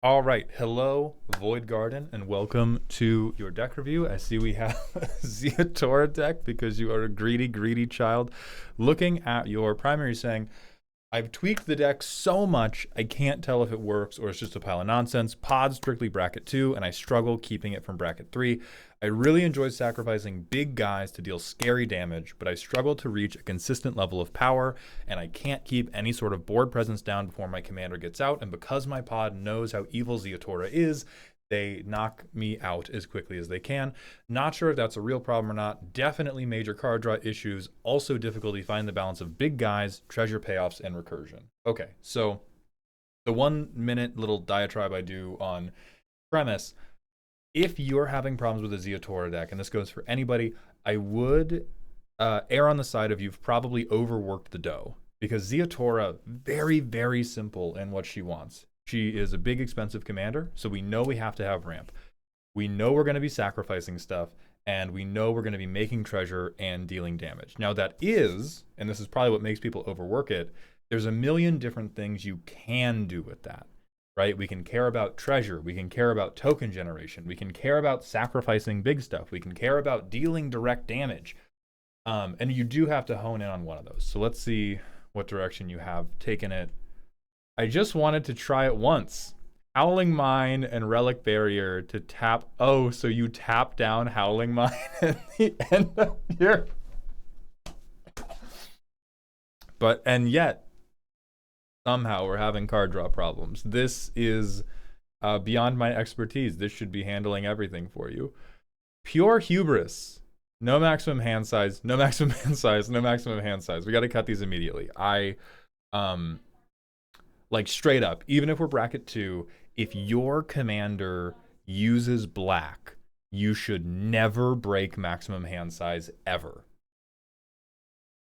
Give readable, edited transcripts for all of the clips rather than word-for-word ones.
All right, hello, Void Garden, and welcome to your deck review. I see we have a Ziatora deck because you are a greedy, greedy child. Looking at your primary saying, I've tweaked the deck so much, I can't tell if it works or it's just a pile of nonsense. Pod strictly bracket 2, and I struggle keeping it from bracket 3. I really enjoy sacrificing big guys to deal scary damage, but I struggle to reach a consistent level of power, and I can't keep any sort of board presence down before my commander gets out, and because my pod knows how evil Ziatora is, they knock me out as quickly as they can. Not sure if that's a real problem or not. Definitely major card draw issues. Also difficulty finding the balance of big guys, treasure payoffs, and recursion. Okay, so the 1 minute little diatribe I do on premise, if you're having problems with a Ziatora deck, and this goes for anybody, I would err on the side of you've probably overworked the dough. Because Ziatora, very, very simple in what she wants. She is a big, expensive commander, so we know we have to have ramp. We know we're going to be sacrificing stuff, and we know we're going to be making treasure and dealing damage. Now that is, and this is probably what makes people overwork it, there's a million different things you can do with that, right? We can care about treasure. We can care about token generation. We can care about sacrificing big stuff. We can care about dealing direct damage. And you do have to hone in on one of those. So let's see what direction you have taken it. I just wanted to try it once. Howling Mine and Relic Barrier to tap. Oh, so you tap down Howling Mine at the end of your. And yet, somehow we're having card draw problems. This is beyond my expertise. This should be handling everything for you. Pure hubris. No maximum hand size, no maximum hand size, no maximum hand size. We got to cut these immediately. Like straight up, even if we're bracket 2, if your commander uses black, you should never break maximum hand size ever.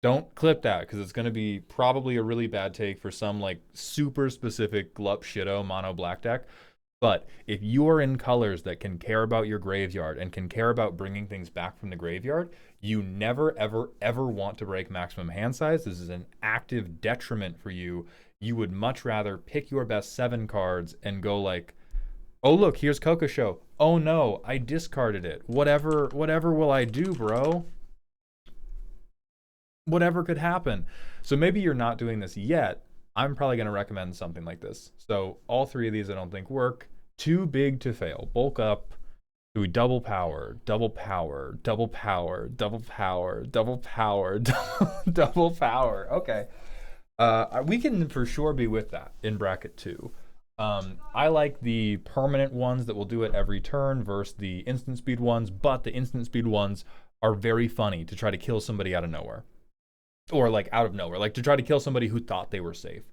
Don't clip that because it's going to be probably a really bad take for some like super specific glup shitto mono black deck. But if you are in colors that can care about your graveyard and can care about bringing things back from the graveyard, you never, ever, ever want to break maximum hand size. This is an active detriment for you. You would much rather pick your best 7 cards and go like, oh, look, here's Coco Show. Oh, no, I discarded it. Whatever will I do, bro? Whatever could happen. So maybe you're not doing this yet. I'm probably going to recommend something like this. So all 3 of these I don't think work. Too big to fail. Bulk up. Do we double power, double power, double power, double power, double power, double power. Okay. We can for sure be with that in bracket 2. I like the permanent ones that will do it every turn versus the instant speed ones, but the instant speed ones are very funny to try to kill somebody out of nowhere. Or like out of nowhere, like to try to kill somebody who thought they were safe.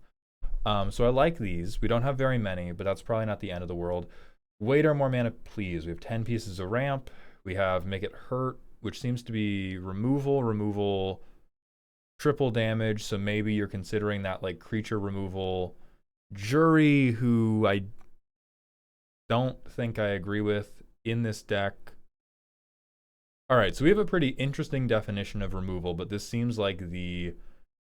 So I like these. We don't have very many, but that's probably not the end of the world. Wait or more mana, please. We have 10 pieces of ramp. We have Make It Hurt, which seems to be removal, triple damage, so maybe you're considering that like creature removal. Jury, who I don't think I agree with in this deck. All right, so we have a pretty interesting definition of removal, but this seems like the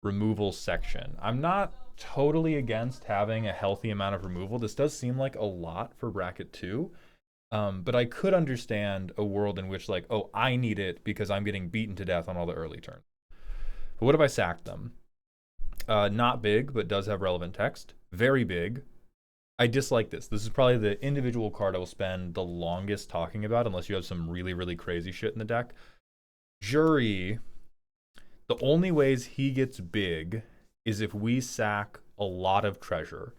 removal section. I'm not totally against having a healthy amount of removal. This does seem like a lot for bracket 2. But I could understand a world in which like, oh, I need it because I'm getting beaten to death on all the early turns. But what if I sacked them? Not big, but does have relevant text. Very big. I dislike this. This is probably the individual card I will spend the longest talking about unless you have some really, really crazy shit in the deck. Jury, the only ways he gets big is if we sack a lot of treasure.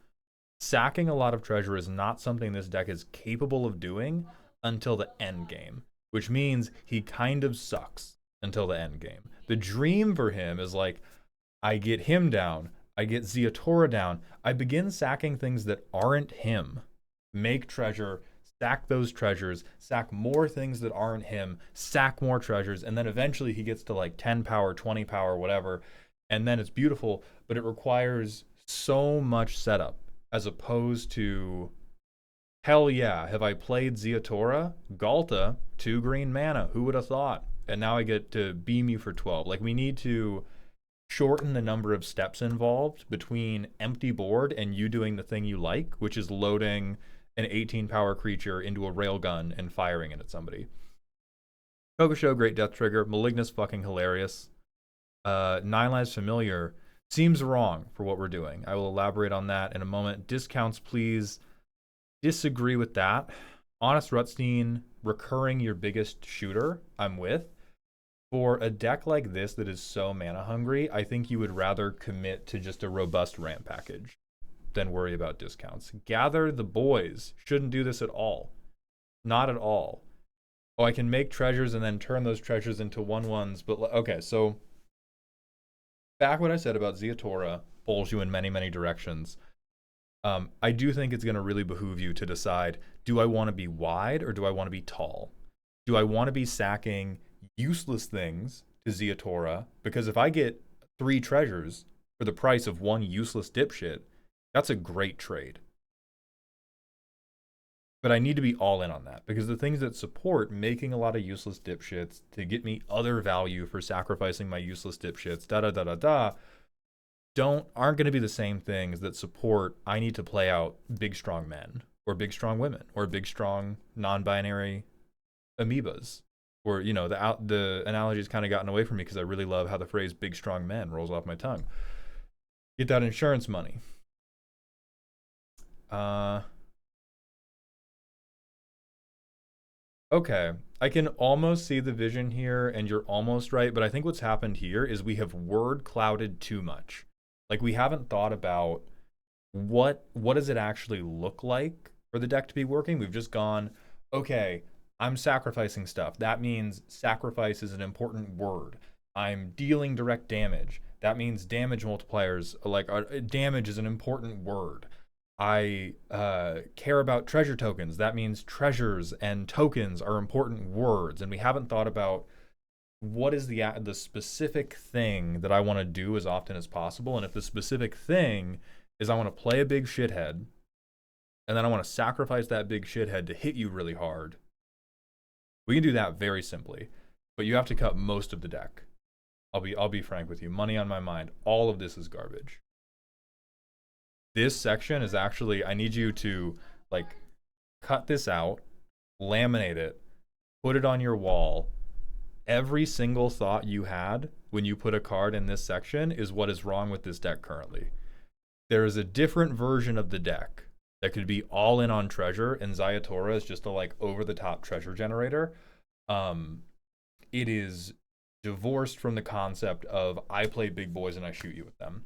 Sacking a lot of treasure is not something this deck is capable of doing until the end game, which means he kind of sucks until the end game. The dream for him is like, I get him down, I get Ziatora down, I begin sacking things that aren't him, make treasure, sack those treasures, sack more things that aren't him, sack more treasures, and then eventually he gets to like 10 power, 20 power, whatever, and then it's beautiful, but it requires so much setup as opposed to, hell yeah, have I played Ziatora? Galta, 2 green mana, who would have thought? And now I get to beam you for 12. Like, we need to shorten the number of steps involved between empty board and you doing the thing you like, which is loading an 18 power creature into a railgun and firing it at somebody. Kokusho, great death trigger. Malignus, fucking hilarious. 9 Lives Familiar seems wrong for what we're doing. I will elaborate on that in a moment. Discounts, please. Disagree with that. Honest Rutstein, recurring your biggest shooter, I'm with. For a deck like this that is so mana hungry, I think you would rather commit to just a robust ramp package than worry about discounts. Gather the Boys shouldn't do this at all. Not at all. Oh, I can make treasures and then turn those treasures into 1/1s, but okay, so back what I said about Ziatora pulls you in many, many directions. I do think it's going to really behoove you to decide, do I want to be wide or do I want to be tall? Do I want to be sacking useless things to Ziatora? Because if I get 3 treasures for the price of 1 useless dipshit, that's a great trade. But I need to be all in on that, because the things that support making a lot of useless dipshits to get me other value for sacrificing my useless dipshits, aren't going to be the same things that support I need to play out big strong men or big strong women or big strong non-binary amoebas. Or, you know, the analogy's kind of gotten away from me because I really love how the phrase big strong men rolls off my tongue. Get that insurance money. Okay, I can almost see the vision here, and you're almost right, but I think what's happened here is we have word clouded too much. Like, we haven't thought about what does it actually look like for the deck to be working. We've just gone, okay, I'm sacrificing stuff. That means sacrifice is an important word. I'm dealing direct damage. That means damage multipliers, like damage is an important word. I care about treasure tokens. That means treasures and tokens are important words. And we haven't thought about what is the specific thing that I want to do as often as possible. And if the specific thing is I want to play a big shithead, and then I want to sacrifice that big shithead to hit you really hard, we can do that very simply. But you have to cut most of the deck. I'll be frank with you. Money on my mind. All of this is garbage. This section is actually, I need you to like cut this out, laminate it, put it on your wall. Every single thought you had when you put a card in this section is what is wrong with this deck currently. There is a different version of the deck that could be all in on treasure, and Ziatora is just a like over the top treasure generator. It is divorced from the concept of I play big boys and I shoot you with them.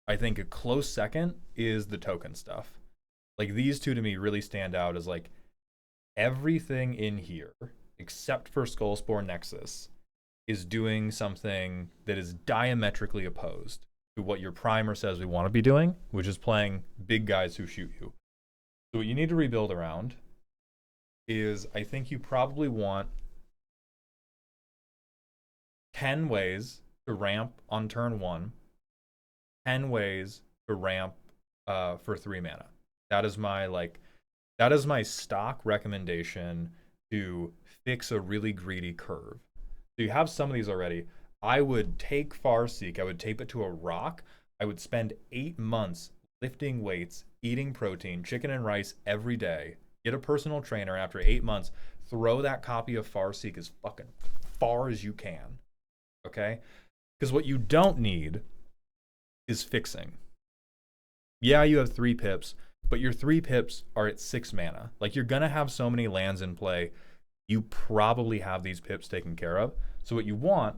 I think a close second is the token stuff. Like, these two to me really stand out as like everything in here except for Skullspore Nexus is doing something that is diametrically opposed to what your primer says we want to be doing, which is playing big guys who shoot you. So what you need to rebuild around is, I think you probably want 10 ways to ramp on turn 1, 10 ways to ramp for 3 mana. That is my stock recommendation to fix a really greedy curve. So you have some of these already. I would take Farseek, I would tape it to a rock. I would spend 8 months lifting weights, eating protein, chicken and rice every day. Get a personal trainer. After 8 months, throw that copy of Farseek as fucking far as you can. Okay? Because what you don't need is fixing. Yeah, you have 3 pips, but your 3 pips are at 6 mana. Like, you're gonna have so many lands in play, you probably have these pips taken care of. So what you want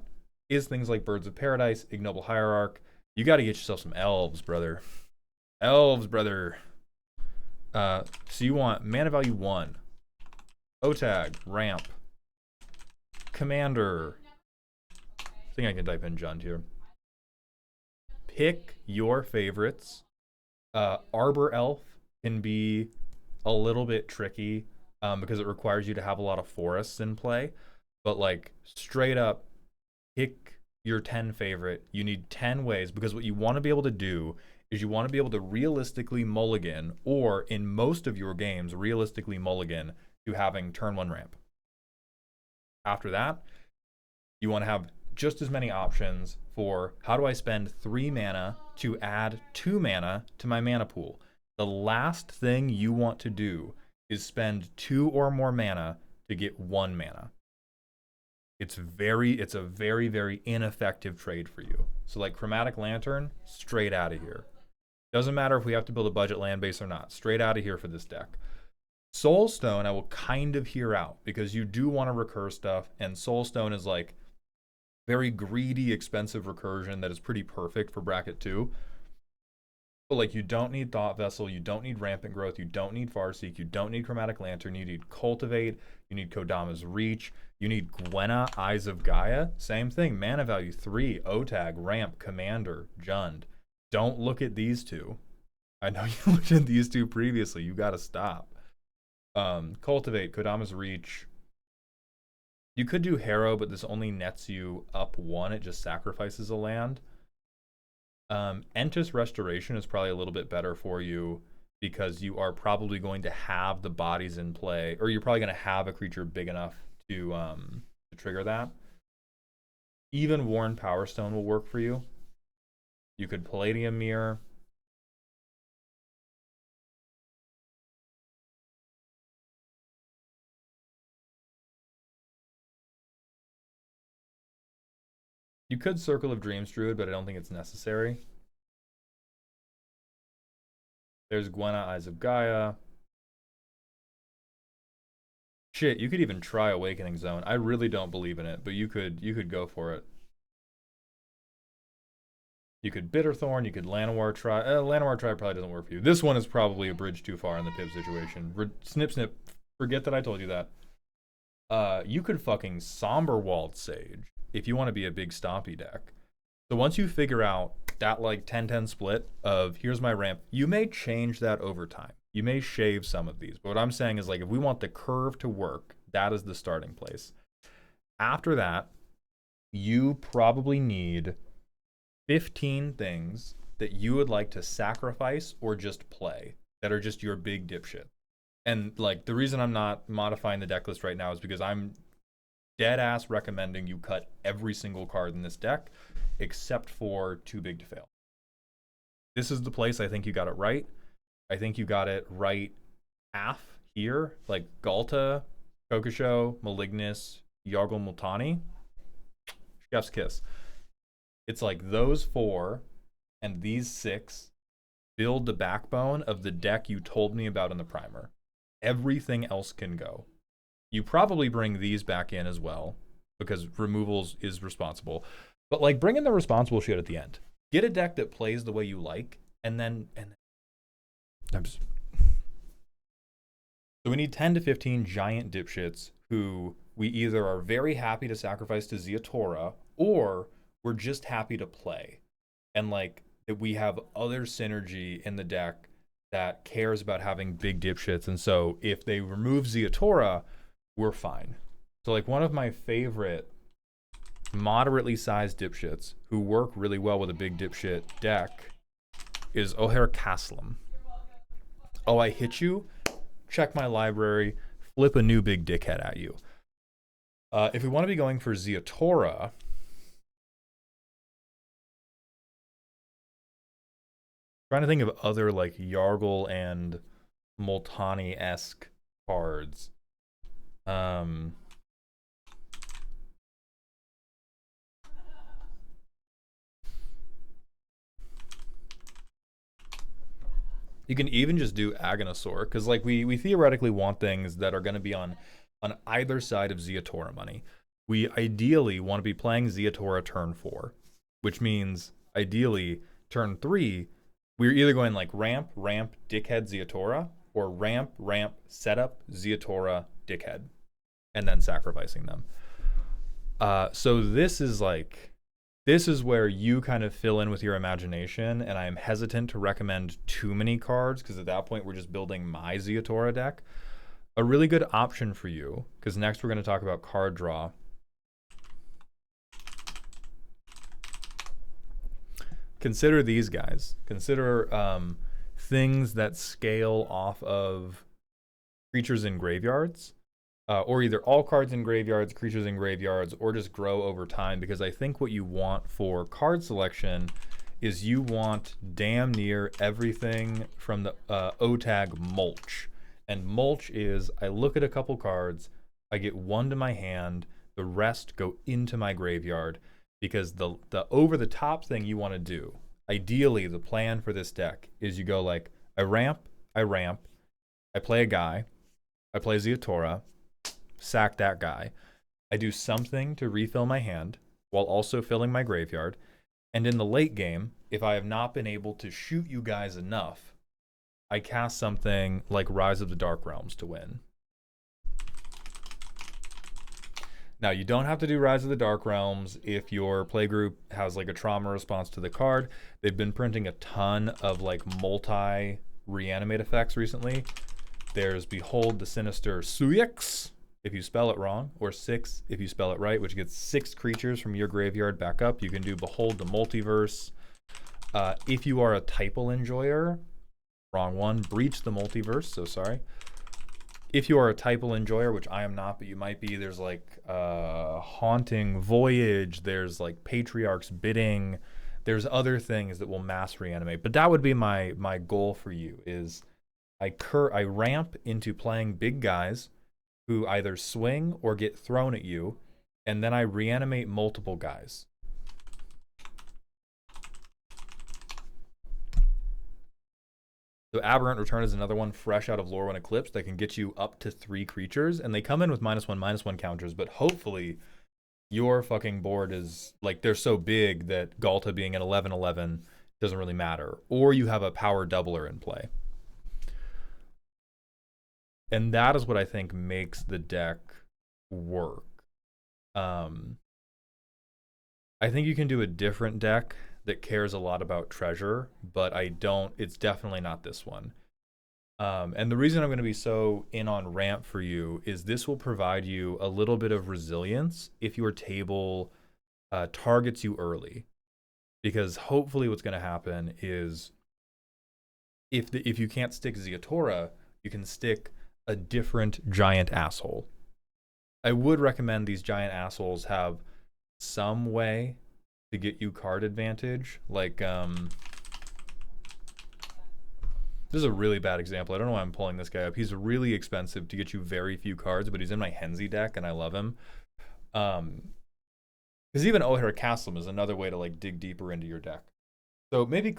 is things like Birds of Paradise, Ignoble Hierarch. You got to get yourself some elves, brother. Elves, brother. So you want mana value 1, Otag, ramp, Commander. I think I can type in Jund here. Pick your favorites. Arbor Elf can be a little bit tricky because it requires you to have a lot of forests in play. But like, straight up, pick your 10 favorite. You need 10 ways, because what you want to be able to do is you want to be able to realistically mulligan, or in most of your games, realistically mulligan to having turn 1 ramp. After that, you want to have just as many options for how do I spend 3 mana to add 2 mana to my mana pool. The last thing you want to do is spend 2 or more mana to get 1 mana. It's a very, very ineffective trade for you. So like Chromatic Lantern, straight out of here. Doesn't matter if we have to build a budget land base or not. Straight out of here for this deck. Soulstone, I will kind of hear out because you do want to recur stuff, and Soulstone is like very greedy, expensive recursion that is pretty perfect for bracket 2. But like, you don't need Thought Vessel, you don't need Rampant Growth, you don't need Farseek, you don't need Chromatic Lantern, you need Cultivate, you need Kodama's Reach, you need Gwenna, Eyes of Gaia. Same thing, mana value 3, Otag, Ramp, Commander, Jund. Don't look at these two. I know you looked at these two previously, you gotta stop. Cultivate, Kodama's Reach. You could do Harrow, but this only nets you up 1, it just sacrifices a land. Entus Restoration is probably a little bit better for you because you are probably going to have the bodies in play, or you're probably going to have a creature big enough to trigger that. Even Worn Power Stone will work for you. You could Palladium Mirror. You could Circle of Dreams Druid, but I don't think it's necessary. There's Gwenna, Eyes of Gaia. Shit, you could even try Awakening Zone. I really don't believe in it, but you could go for it. You could Bitterthorn, you could Llanowar Tribe. Llanowar Tribe probably doesn't work for you. This one is probably a bridge too far in the Pip situation. Snip, snip. Forget that I told you that. You could fucking Somberwald Sage if you want to be a big stompy deck. So once you figure out that like 10-10 split of here's my ramp, you may change that over time. You may shave some of these. But what I'm saying is, like, if we want the curve to work, that is the starting place. After that, you probably need 15 things that you would like to sacrifice or just play that are just your big dipshit. And like, the reason I'm not modifying the deck list right now is because I'm dead ass recommending you cut every single card in this deck except for Too Big to Fail. This is the place I think you got it right. I think you got it right half here, like Galta, Kokosho, Malignus, Yargle Multani, Chef's Kiss. It's like those 4 and these 6 build the backbone of the deck you told me about in the primer. Everything else can go. You probably bring these back in as well because removals is responsible. But like, bring in the responsible shit at the end. Get a deck that plays the way you like, and then I'm just... So we need 10 to 15 giant dipshits who we either are very happy to sacrifice to Ziatora, or we're just happy to play. And like, that we have other synergy in the deck that cares about having big dipshits. And so if they remove Ziatora, we're fine. So like, one of my favorite moderately sized dipshits who work really well with a big dipshit deck is O'Hare Caslam. Oh, I hit you? Check my library, flip a new big dickhead at you. If we want to be going for Ziatora, trying to think of other like Yargle and Multani-esque cards. You can even just do Aganosaur, because like we theoretically want things that are going to be on either side of Ziatora money. We ideally want to be playing Ziatora turn 4, which means ideally turn 3, we're either going like ramp, dickhead, Ziatora, or ramp, setup, Ziatora, dickhead, and then sacrificing them. So this is where you kind of fill in with your imagination, and I am hesitant to recommend too many cards because at that point we're just building my Ziatora deck. A really good option for you, because next we're going to talk about card draw. Consider these guys. Consider things that scale off of creatures in graveyards. Or either all cards in graveyards, creatures in graveyards, or just grow over time, because I think what you want for card selection is you want damn near everything from the OTAG mulch. And mulch is, I look at a couple cards, I get one to my hand, the rest go into my graveyard, because the over the top thing you want to do, ideally the plan for this deck is you go like, I ramp, I play a guy, I play Ziatora, sack that guy, I do something to refill my hand while also filling my graveyard, and in the late game, if I have not been able to shoot you guys enough, I cast something like Rise of the Dark Realms to win. Now, you don't have to do Rise of the Dark Realms if your playgroup has like a trauma response to the card. They've been printing a ton of like multi reanimate effects recently. There's Behold the Sinister Suyx, if you spell it wrong, or 6 if you spell it right, which gets 6 creatures from your graveyard back up. You can do Behold the Multiverse. If you are a Typal enjoyer, wrong one, Breach the Multiverse, so sorry. If you are a Typal enjoyer, which I am not, but you might be, there's like Haunting Voyage, there's like Patriarch's Bidding, there's other things that will mass reanimate. But that would be my goal for you, is I ramp into playing big guys who either swing or get thrown at you, and then I reanimate multiple guys. So Aberrant Return is another one fresh out of Lore When Eclipsed that can get you up to 3 creatures, and they come in with -1/-1 counters, but hopefully your fucking board is, like, they're so big that Galta being an 11/11 doesn't really matter, or you have a power doubler in play. And that is what I think makes the deck work. I think you can do a different deck that cares a lot about treasure, but it's definitely not this one. And the reason I'm going to be so in on ramp for you is this will provide you a little bit of resilience if your table targets you early. Because hopefully what's going to happen is if you can't stick Ziatora, you can stick a different giant asshole. I would recommend these giant assholes have some way to get you card advantage. Like, this is a really bad example. I don't know why I'm pulling this guy up. He's really expensive to get you very few cards, but he's in my Henzi deck, and I love him. Because even O'Hare Castle is another way to like dig deeper into your deck. So maybe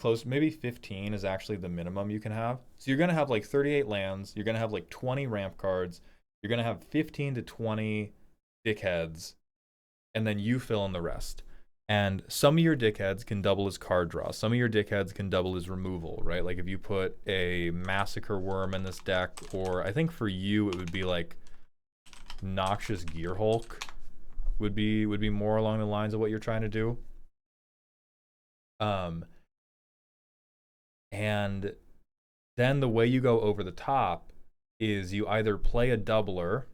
15 is actually the minimum you can have. So you're going to have like 38 lands. You're going to have like 20 ramp cards. You're going to have 15 to 20 dickheads. And then you fill in the rest. And some of your dickheads can double as card draw. Some of your dickheads can double as removal, right? Like if you put a Massacre Worm in this deck, or I think for you it would be like Noxious Gear Hulk would be more along the lines of what you're trying to do. And then the way you go over the top is you either play a doubler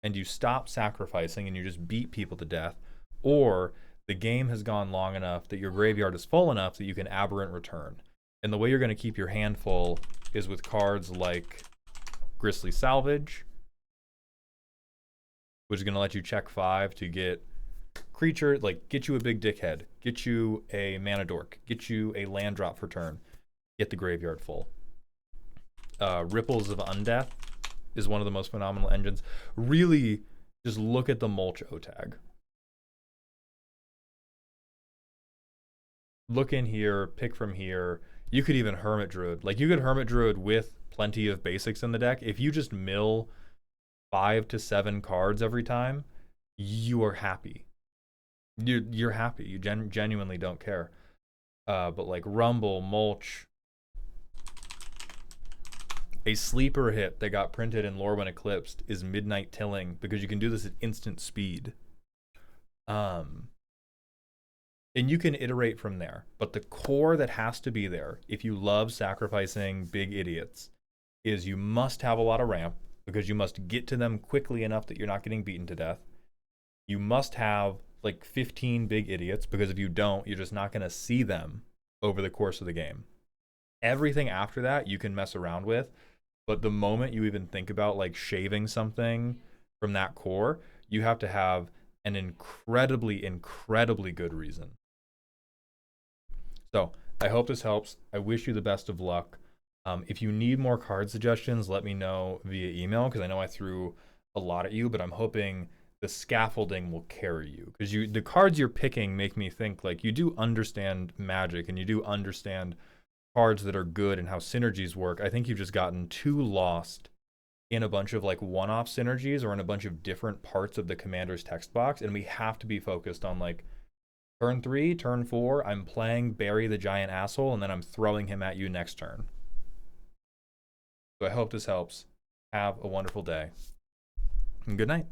and you stop sacrificing and you just beat people to death, or the game has gone long enough that your graveyard is full enough that you can Aberrant Return. And the way you're going to keep your hand full is with cards like Grisly Salvage, which is going to let you check 5 to get creature, like get you a big dickhead, get you a mana dork, get you a land drop for turn, get the graveyard full. Ripples of Undeath is one of the most phenomenal engines. Really, just look at the mulch OTAG. Look in here, pick from here. You could even Hermit Druid. Like, you could Hermit Druid with plenty of basics in the deck. If you just mill 5 to 7 cards every time, you are happy. You're happy. You genuinely don't care. But like Rumble, Mulch, a sleeper hit that got printed in Lore When Eclipsed is Midnight Tilling, because you can do this at instant speed. And you can iterate from there. But the core that has to be there, if you love sacrificing big idiots, is you must have a lot of ramp, because you must get to them quickly enough that you're not getting beaten to death. You must have like 15 big idiots, because if you don't, you're just not going to see them over the course of the game. Everything after that you can mess around with, but the moment you even think about like shaving something from that core, you have to have an incredibly good reason. So I hope this helps. I wish you the best of luck. If you need more card suggestions, let me know via email because I know I threw a lot at you, but I'm hoping the scaffolding will carry you because the cards you're picking make me think like you do understand Magic and you do understand cards that are good and how synergies work. I think you've just gotten too lost in a bunch of like one-off synergies or in a bunch of different parts of the commander's text box, and we have to be focused on like turn 3, turn 4, I'm playing Bury the Giant Asshole, and then I'm throwing him at you next turn. So I hope this helps. Have a wonderful day. And good night.